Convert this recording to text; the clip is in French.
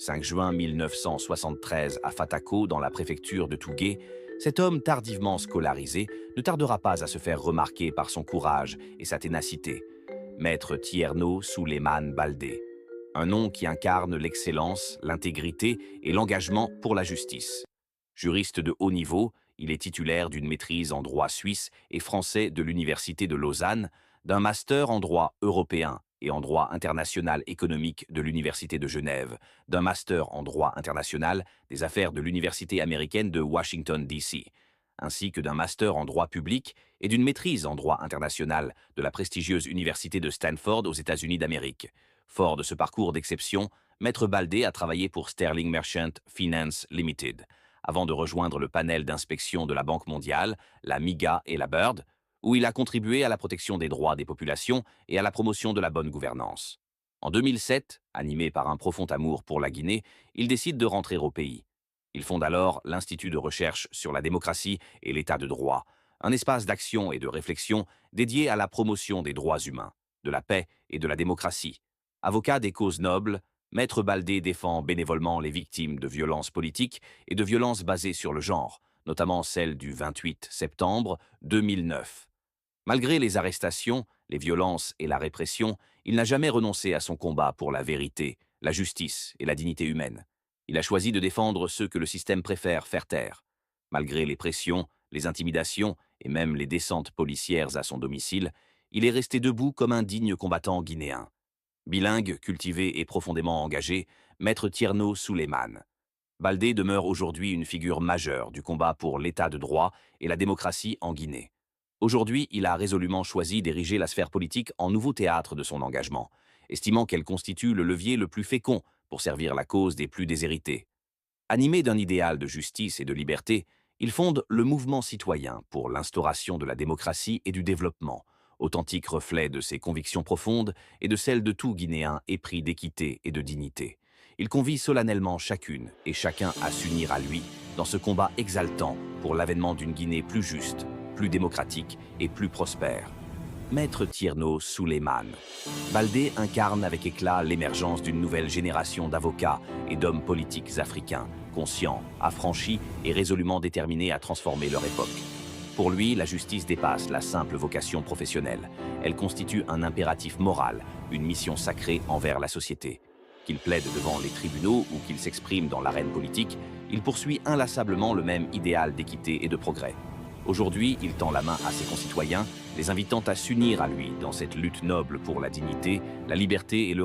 5 juin 1973 à Fatako, dans la préfecture de Tougué, cet homme tardivement scolarisé ne tardera pas à se faire remarquer par son courage et sa ténacité. Maître Tierno Souleymane Baldé. Un nom qui incarne l'excellence, l'intégrité et l'engagement pour la justice. Juriste de haut niveau, il est titulaire d'une maîtrise en droit suisse et français de l'Université de Lausanne, d'un master en droit européen et en droit international économique de l'Université de Genève, d'un master en droit international des affaires de l'Université américaine de Washington, D.C., ainsi que d'un master en droit public et d'une maîtrise en droit international de la prestigieuse Université de Stanford aux États-Unis d'Amérique. Fort de ce parcours d'exception, Maître Baldé a travaillé pour Sterling Merchant Finance Limited, avant de rejoindre le panel d'inspection de la Banque mondiale, la MIGA et la BIRD, où il a contribué à la protection des droits des populations et à la promotion de la bonne gouvernance. En 2007, animé par un profond amour pour la Guinée, il décide de rentrer au pays. Il fonde alors l'Institut de recherche sur la démocratie et l'état de droit, un espace d'action et de réflexion dédié à la promotion des droits humains, de la paix et de la démocratie. Avocat des causes nobles, Maître Baldé défend bénévolement les victimes de violences politiques et de violences basées sur le genre, notamment celle du 28 septembre 2009. Malgré les arrestations, les violences et la répression, il n'a jamais renoncé à son combat pour la vérité, la justice et la dignité humaine. Il a choisi de défendre ceux que le système préfère faire taire. Malgré les pressions, les intimidations et même les descentes policières à son domicile, il est resté debout comme un digne combattant guinéen. Bilingue, cultivé et profondément engagé, Maître Tierno Souleymane Baldé demeure aujourd'hui une figure majeure du combat pour l'état de droit et la démocratie en Guinée. Aujourd'hui, il a résolument choisi d'ériger la sphère politique en nouveau théâtre de son engagement, estimant qu'elle constitue le levier le plus fécond pour servir la cause des plus déshérités. Animé d'un idéal de justice et de liberté, il fonde le mouvement citoyen pour l'instauration de la démocratie et du développement, authentique reflet de ses convictions profondes et de celles de tout Guinéen épris d'équité et de dignité. Il convie solennellement chacune et chacun à s'unir à lui dans ce combat exaltant pour l'avènement d'une Guinée plus juste, plus démocratique et plus prospère. Maître Tierno Souleymane Baldé incarne avec éclat l'émergence d'une nouvelle génération d'avocats et d'hommes politiques africains, conscients, affranchis et résolument déterminés à transformer leur époque. Pour lui, la justice dépasse la simple vocation professionnelle. Elle constitue un impératif moral, une mission sacrée envers la société. Qu'il plaide devant les tribunaux ou qu'il s'exprime dans l'arène politique, il poursuit inlassablement le même idéal d'équité et de progrès. Aujourd'hui, il tend la main à ses concitoyens, les invitant à s'unir à lui dans cette lutte noble pour la dignité, la liberté et le